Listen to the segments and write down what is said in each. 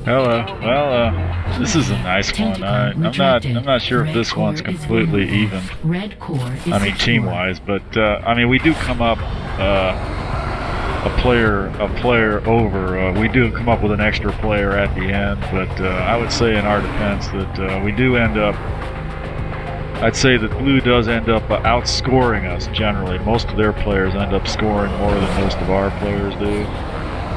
Hello. Well, this is a nice one. I'm not sure if this one's completely even. I mean, team-wise, but I mean, we do come up a player over. We do come up with an extra player at the end, but I would say in our defense that we do end up. I'd say that Blue does end up outscoring us generally. Most of their players end up scoring more than most of our players do.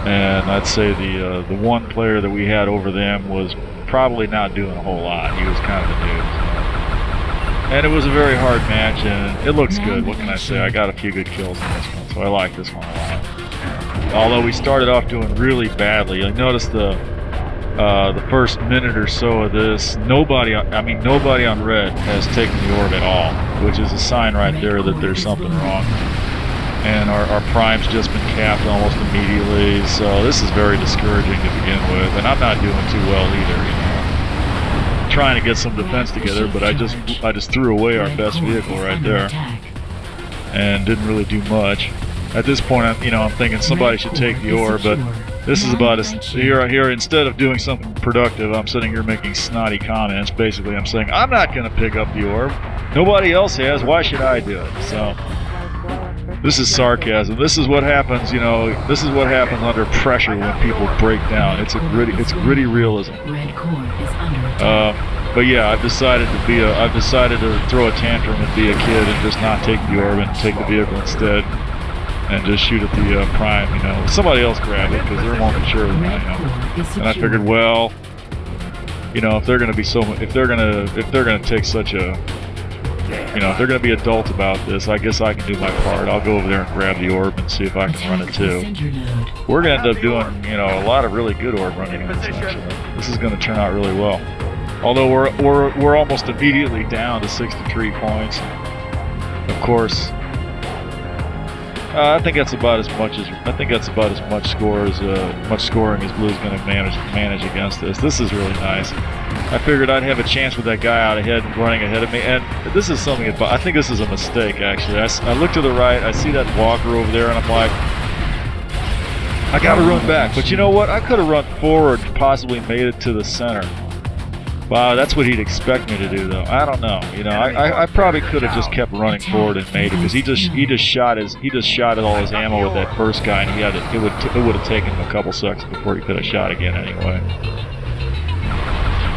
And I'd say the one player that we had over them was probably not doing a whole lot. He was kind of a noob. So. And it was a very hard match, and it looks good. What can I say? I got a few good kills in this one, so I like this one a lot. Although we started off doing really badly. You'll notice the first minute or so of this, nobody on red has taken the orb at all, which is a sign right there that there's something wrong. And our prime's just been capped almost immediately, so this is very discouraging to begin with. And I'm not doing too well either, you know. I'm trying to get some defense together, but I just threw away our best vehicle right there, and didn't really do much. At this point, I'm thinking somebody should take the orb, but this is about as here. Instead of doing something productive, I'm sitting here making snotty comments. Basically, I'm saying I'm not going to pick up the orb. Nobody else has. Why should I do it? So. This is sarcasm. This is what happens, you know. This is what happens under pressure when people break down. It's gritty realism. But yeah, I've decided to throw a tantrum and be a kid and just not take the orb and take the vehicle instead, and just shoot at the prime. You know, somebody else grab it because they're more mature than I am. And I figured, well, you know, if they're going to take such a if they're going to be adult about this, I guess I can do my part. I'll go over there and grab the orb and see if I can run it too. We're going to end up doing, a lot of really good orb running in this actually. This is going to turn out really well. Although we're almost immediately down to 63 points. Of course, I think that's about as much scoring as Blue's going to manage against this. This is really nice. I figured I'd have a chance with that guy out ahead and running ahead of me, and this is something. I think this is a mistake actually. I look to the right, I see that walker over there, and I'm like, I got to run back. But you know what? I could have run forward, possibly made it to the center. Wow, that's what he'd expect me to do, though. I don't know. I probably could have just kept running forward and made it, because he just shot at all his ammo with that first guy, and it would have taken him a couple seconds before he could have shot again anyway.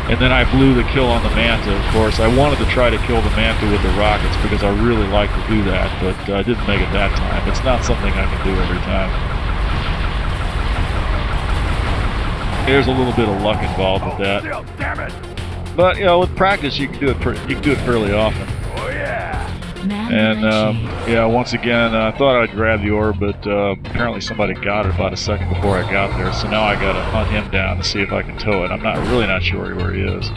And then I blew the kill on the Manta, of course. I wanted to try to kill the Manta with the rockets because I really like to do that, but I didn't make it that time. It's not something I can do every time. There's a little bit of luck involved with that. But with practice, you can do it fairly often. Oh yeah. And yeah, once again, I thought I'd grab the orb, but apparently somebody got it about a second before I got there. So now I got to hunt him down to see if I can tow it. I'm really not sure where he is.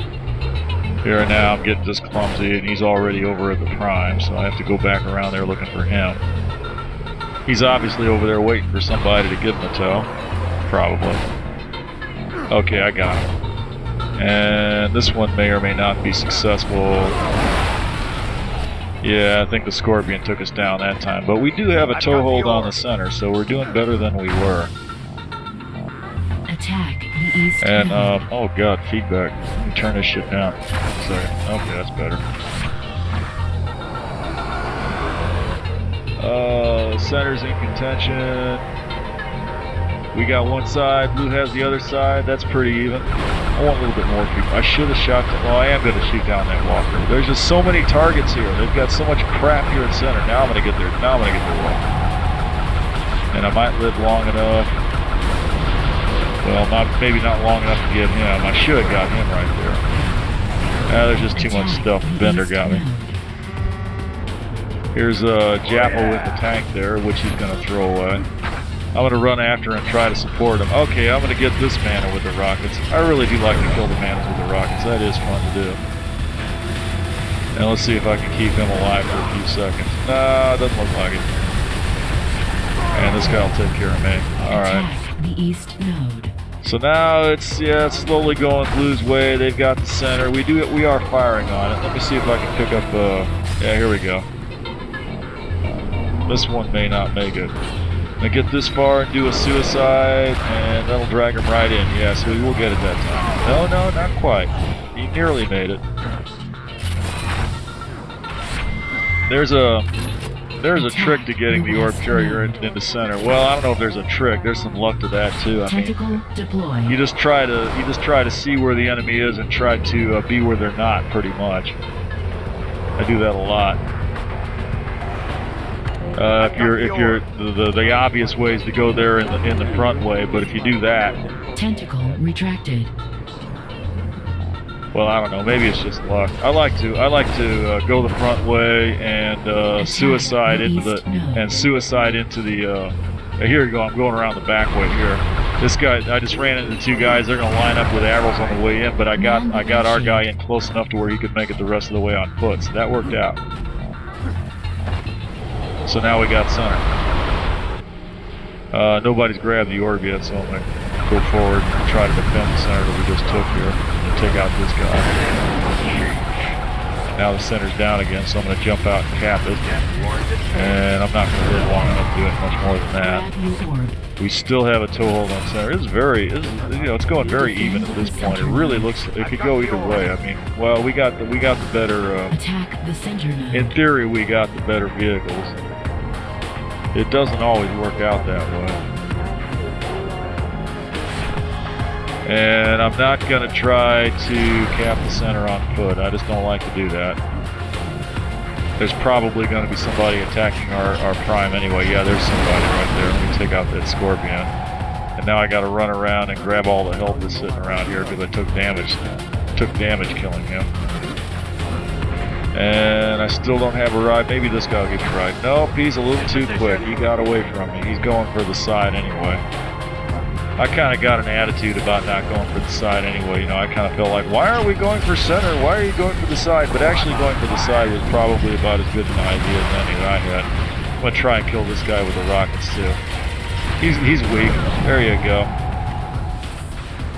Here now, I'm getting just clumsy, and he's already over at the prime, so I have to go back around there looking for him. He's obviously over there waiting for somebody to give him a tow, probably. Okay, I got him. And this one may or may not be successful. Yeah, I think the Scorpion took us down that time. But we do have a toehold on the center, so we're doing better than we were. Attack the east. And, oh god, feedback. Let me turn this shit down. Sorry. Okay, that's better. Center's in contention. We got one side, Blue has the other side. That's pretty even. I want a little bit more people. I should have shot that. Well, I am going to shoot down that walker. There's just so many targets here. They've got so much crap here at center. Now I'm going to get there. Now I'm going to get their walker. And I might live long enough. Well, maybe not long enough to get him. I should have got him right there. There's just too much stuff. Bender got me. Here's Jappel with the tank there, which he's going to throw away. I'm going to run after and try to support him. Okay, I'm going to get this Mana with the rockets. I really do like to kill the Manas with the rockets. That is fun to do. And let's see if I can keep him alive for a few seconds. Nah, doesn't look like it. And this guy will take care of me. Alright. The east node. So now it's slowly going Blue's way. They've got the center. We are firing on it. Let me see if I can pick up yeah, here we go. This one may not make it. I get this far and do a suicide, and that'll drag him right in. Yeah, so we'll get it that time. No, no, not quite. He nearly made it. There's a trick to getting the orb carrier into center. Well, I don't know if there's a trick. There's some luck to that too. I mean, you just try to see where the enemy is and try to be where they're not. Pretty much. I do that a lot. If you're the obvious way is to go there in the front way, but if you do that, tentacle retracted. Well, I don't know. Maybe it's just luck. I like to go the front way and suicide into the. Here you go. I'm going around the back way here. This guy, I just ran into two guys. They're gonna line up with arrows on the way in, but I got our guy in close enough to where he could make it the rest of the way on foot. So that worked out. So now we got center. Nobody's grabbed the orb yet, so I'm gonna go forward and try to defend the center that we just took here. Take out this guy. Now the center's down again, so I'm going to jump out and cap it. And I'm not going to live long enough to do it much more than that. We still have a toehold on center. It's going very even at this point. It really looks, it could go either way. I mean, well, we got the better. Attack the center node. In theory, we got the better vehicles. It doesn't always work out that way. And I'm not going to try to cap the center on foot. I just don't like to do that. There's probably going to be somebody attacking our prime anyway. Yeah, there's somebody right there. Let me take out that scorpion. And now I got to run around and grab all the health that's sitting around here because I took damage. Killing him. And I still don't have a ride. Maybe this guy will get me right. Nope, he's a little too quick. He got away from me. He's going for the side anyway. I kind of got an attitude about not going for the side anyway. You know, I kind of felt like, why are we going for center? Why are you going for the side? But actually going for the side was probably about as good an idea as any that I had. I'm going to try and kill this guy with the rockets too. He's weak. There you go.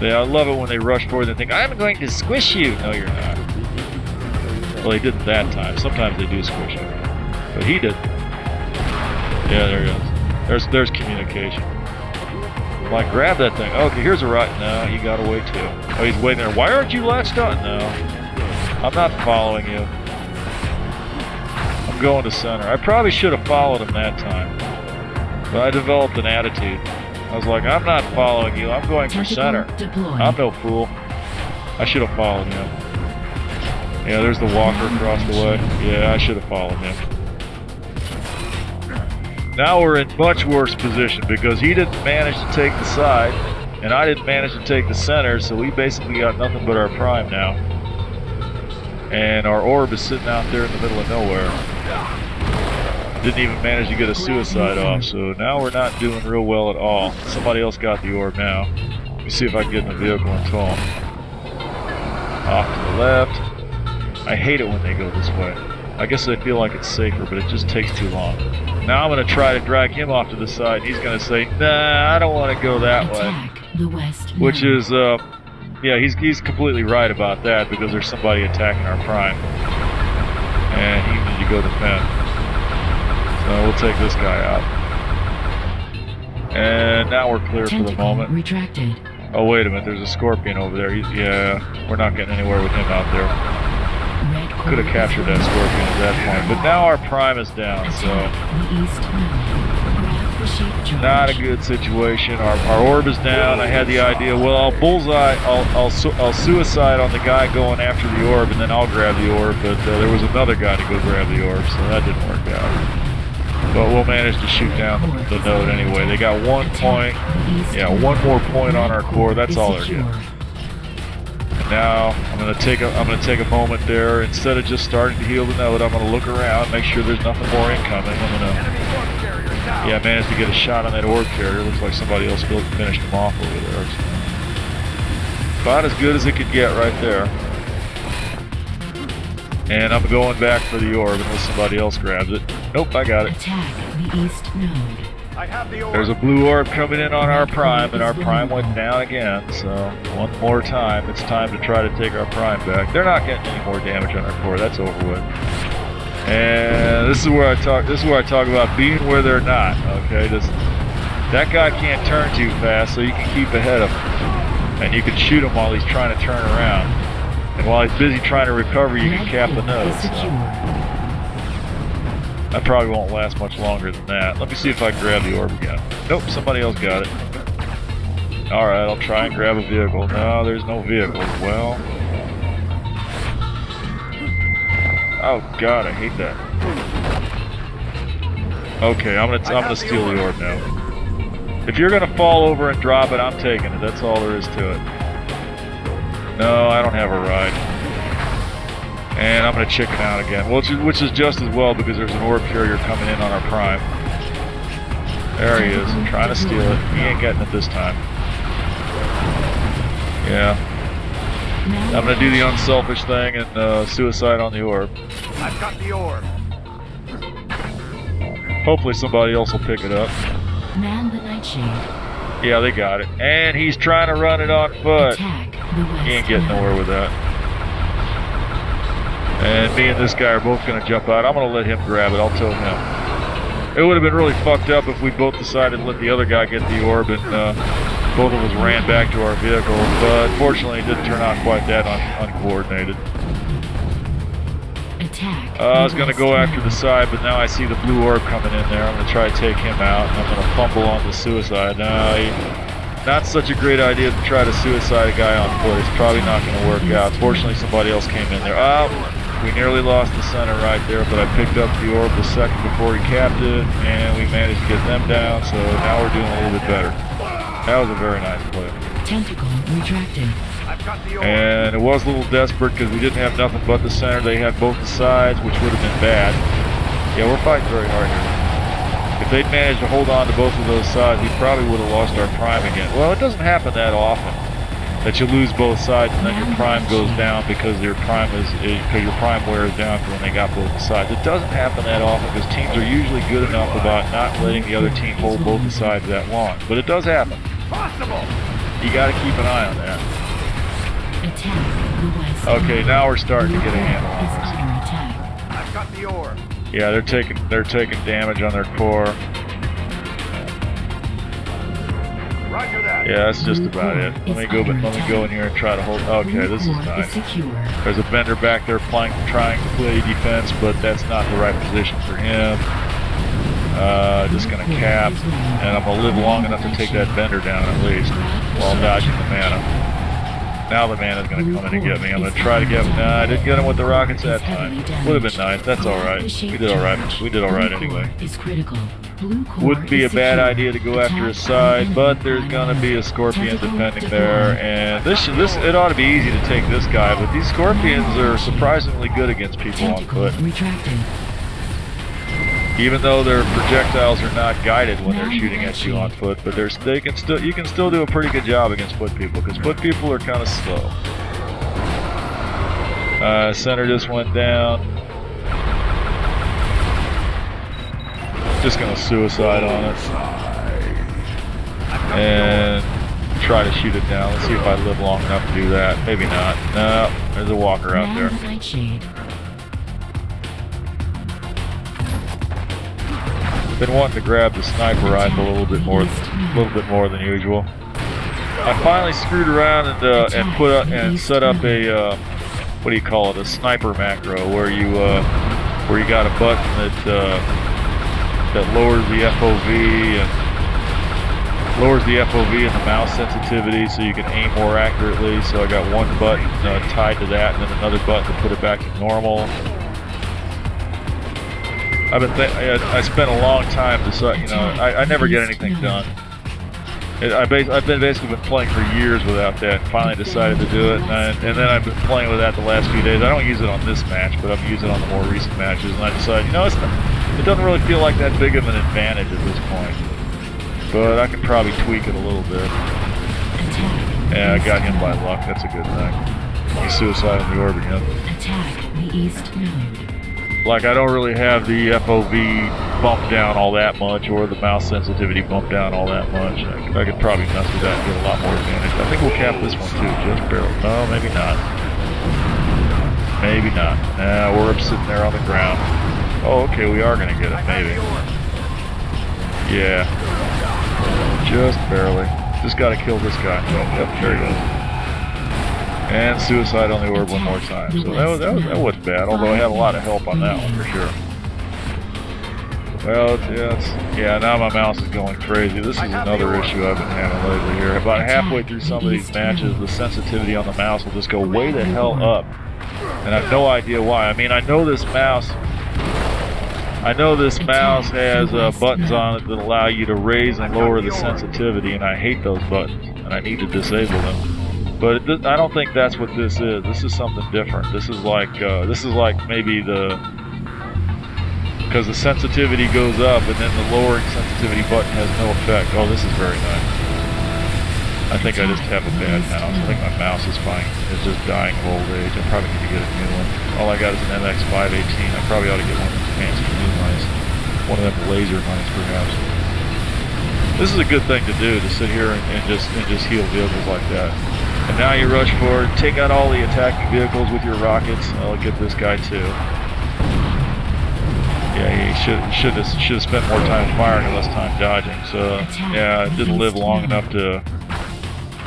Yeah, I love it when they rush forward and think, I'm going to squish you. No, you're not. Well, he didn't that time. Sometimes they do squish you. But he didn't. Yeah, there he goes. There's communication. Like, grab that thing. Okay, here's a right. No, he got away too. Oh, he's waiting there. Why aren't you latched on? No. I'm not following you. I'm going to center. I probably should have followed him that time. But I developed an attitude. I was like, I'm not following you. I'm going for center. I'm no fool. I should have followed him. Yeah, there's the walker across the way. Yeah, I should have followed him. Now we're in much worse position because he didn't manage to take the side and I didn't manage to take the center, so we basically got nothing but our prime now. And our orb is sitting out there in the middle of nowhere. Didn't even manage to get a suicide off, so now we're not doing real well at all. Somebody else got the orb now. Let me see if I can get in the vehicle and tow him. Off to the left. I hate it when they go this way. I guess I feel like it's safer, but it just takes too long. Now I'm going to try to drag him off to the side. He's going to say, nah, I don't want to go that way. The west which is, yeah, he's completely right about that because there's somebody attacking our prime. And he needs to go defend. So we'll take this guy out. And now we're clear for the moment. Retracted. Oh, wait a minute, there's a scorpion over there. Yeah, we're not getting anywhere with him out there. Could have captured that scorpion at that point, but now our prime is down, so not a good situation. Our orb is down. I had the idea, well, I'll bullseye, I'll suicide on the guy going after the orb, and then I'll grab the orb. But there was another guy to go grab the orb, so that didn't work out. But we'll manage to shoot down the node anyway. They got 1 point. Yeah, one more point on our core. That's all they're getting. Now I'm gonna take a moment there. Instead of just starting to heal the node, I'm gonna look around, make sure there's nothing more incoming. I'm gonna manage to get a shot on that orb carrier. Looks like somebody else finished him off over there. So about as good as it could get right there. And I'm going back for the orb unless somebody else grabs it. Nope, I got it. Attack the east node. There's a blue orb coming in on our prime, and our prime went down again. So one more time, it's time to try to take our prime back. They're not getting any more damage on our core. That's over with. And this is where I talk. This is where I talk about being where they're not. Okay, That guy can't turn too fast, so you can keep ahead of him. And you can shoot him while he's trying to turn around. And while he's busy trying to recover, you can cap the nose. So. That probably won't last much longer than that. Let me see if I can grab the orb again. Nope, somebody else got it. Alright, I'll try and grab a vehicle. No, there's no vehicles. Well... Oh god, I hate that. Okay, I'm gonna steal the orb now. If you're gonna fall over and drop it, I'm taking it. That's all there is to it. No, I don't have a ride. And I'm gonna chicken out again, which is just as well because there's an orb carrier coming in on our prime. There he is, trying to steal it. He ain't getting it this time. Yeah. I'm gonna do the unselfish thing and suicide on the orb. I've got the orb. Hopefully somebody else will pick it up. Man the Nightshade. Yeah, they got it. And he's trying to run it on foot. He ain't getting nowhere with that. And me and this guy are both gonna jump out. I'm gonna let him grab it. I'll tell him. It would have been really fucked up if we both decided to let the other guy get the orb and both of us ran back to our vehicle, but fortunately it didn't turn out quite that uncoordinated. I was going to go after the side, but now I see the blue orb coming in there. I'm going to try to take him out, and I'm going to fumble on the suicide. No, not such a great idea to try to suicide a guy on foot. It's probably not going to work out. Fortunately, somebody else came in there. Oh, we nearly lost the center right there, but I picked up the orb the second before he capped it, and we managed to get them down, so now we're doing a little bit better. That was a very nice play. Tentacle retracted. And it was a little desperate because we didn't have nothing but the center. They had both the sides, which would have been bad. Yeah, we're fighting very hard here. If they'd managed to hold on to both of those sides, we probably would have lost our prime again. Well, it doesn't happen that often that you lose both sides and then your prime goes down because your prime wears down when they got both the sides. It doesn't happen that often because teams are usually good enough about not letting the other team hold both the sides that long. But it does happen. Possible. You got to keep an eye on that. Okay, now we're starting to get a handle on this. I've got the orb. Yeah, they're taking damage on their core. Roger that. Yeah, that's just about it. Let me go in here and try to hold. Okay, this is nice. There's a vendor back there trying to play defense, but that's not the right position for him. Just gonna cap, and I'm gonna live long enough to take that vendor down at least while dodging the mana. Now the mana's gonna come in and get me. I'm gonna try to get him. Nah, I didn't get him with the rockets that time. Would have been nice. That's all right. We did all right. We did all right anyway. Wouldn't be a bad idea to go after his side, but there's gonna be a scorpion defending there, and it ought to be easy to take this guy. But these scorpions are surprisingly good against people on foot. Even though their projectiles are not guided when they're shooting at you on foot, but you can still do a pretty good job against foot people because foot people are kind of slow. Center just went down. Just gonna suicide on it and try to shoot it down. Let's see if I live long enough to do that. Maybe not. No, there's a walker out there. Been wanting to grab the sniper rifle a little bit more than usual. I finally screwed around and set up a what do you call it? A sniper macro where you got a button that lowers the FOV and the mouse sensitivity so you can aim more accurately. So I got one button tied to that, and then another button to put it back to normal. I spent a long time deciding, I never get anything done. I've basically been playing for years without that, and finally decided to do it, and then I've been playing with that the last few days. I don't use it on this match, but I've used it on the more recent matches, and I decided, it doesn't really feel like that big of an advantage at this point. But I could probably tweak it a little bit. Yeah, I got him by luck, that's a good thing. He's suicidal in the orb again. Attack the east node. Like, I don't really have the FOV bumped down all that much, or the mouse sensitivity bumped down all that much. I could probably mess with that and get a lot more advantage. I think we'll cap this one too, just barely. No, maybe not. Maybe not. Nah, we're up sitting there on the ground. Oh, okay, we are going to get it, maybe. Yeah. Just barely. Just got to kill this guy. Yep, there he goes. And suicide on the orb one more time. So that wasn't bad, although I had a lot of help on that one for sure. Well, yeah, now my mouse is going crazy. This is another issue I've been having lately here. About halfway through some of these matches, the sensitivity on the mouse will just go way the hell up. And I have no idea why. I mean, I know this mouse has buttons on it that allow you to raise and lower the sensitivity, and I hate those buttons, and I need to disable them. But I don't think that's what this is. This is something different. This is like maybe because the sensitivity goes up, and then the lowering sensitivity button has no effect. Oh, this is very nice. I think I just have a bad mouse. I think my mouse is fine. It's just dying of old age. I probably need to get a new one. All I got is an MX518. I probably ought to get one of those fancy new mice. One of them laser mice, perhaps. This is a good thing to do, to sit here and just heal vehicles like that. And now you rush forward, take out all the attacking vehicles with your rockets. I'll get this guy too. Yeah, he should have spent more time firing and less time dodging. So yeah, it didn't live long enough to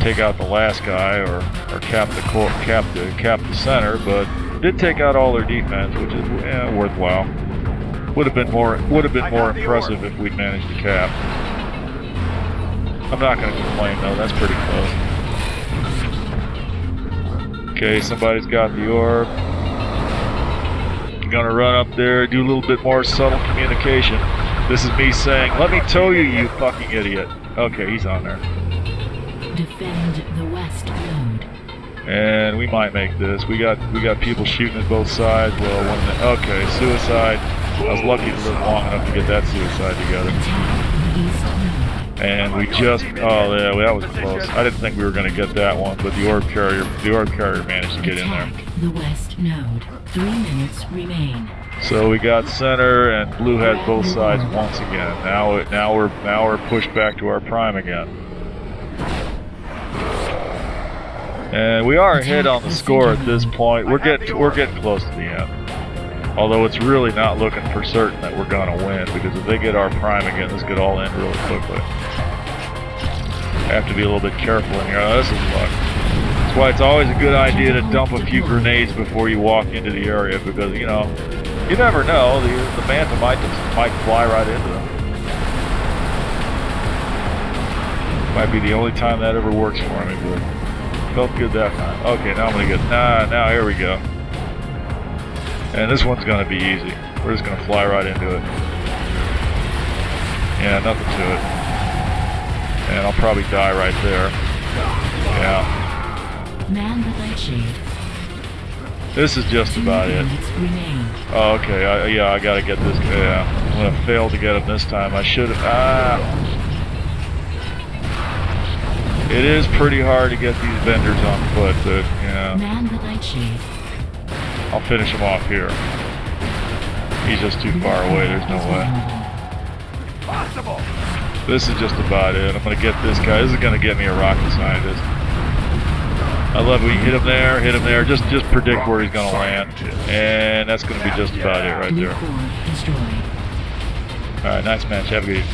take out the last guy or cap the center, but did take out all their defense, which is worthwhile. Would have been more impressive if we'd managed to cap. I'm not going to complain though. That's pretty close. Okay, somebody's got the orb. I'm gonna run up there, do a little bit more subtle communication. This is me saying, "Let me tow you, you fucking idiot." Okay, he's on there. Defend the west node. And we might make this. We got people shooting at both sides. Well, okay, suicide. I was lucky to live long enough to get that suicide together. And we just, oh yeah, that was close. I didn't think we were going to get that one, but the orb carrier managed to get in there. The west node. 3 minutes remain. So we got center, and blue has both sides once again. Now we're pushed back to our prime again. And we are ahead on the score at this point. We're getting close to the end. Although it's really not looking for certain that we're going to win, because if they get our prime again, this could all end really quickly. Have to be a little bit careful in here. Oh, this is luck. That's why it's always a good idea to dump a few grenades before you walk into the area, because you never know. The Manta might fly right into them. Might be the only time that ever works for me, but felt good that time. Okay, now I'm gonna get now here we go. And this one's gonna be easy. We're just gonna fly right into it. Yeah, nothing to it. And I'll probably die right there. Yeah. Man the nightshade. This is just about it. Oh, okay. I gotta get this guy. Yeah. I'm gonna fail to get him this time. I should have. It is pretty hard to get these vendors on foot, but yeah. Man the nightshade. I'll finish him off here. He's just too far away. There's no way. Possible. This is just about it. I'm gonna get this guy. This is gonna get me a rocket scientist. I love when you hit him there. Just predict where he's gonna land, and that's gonna be just about it right there. All right, nice match. Have a good evening.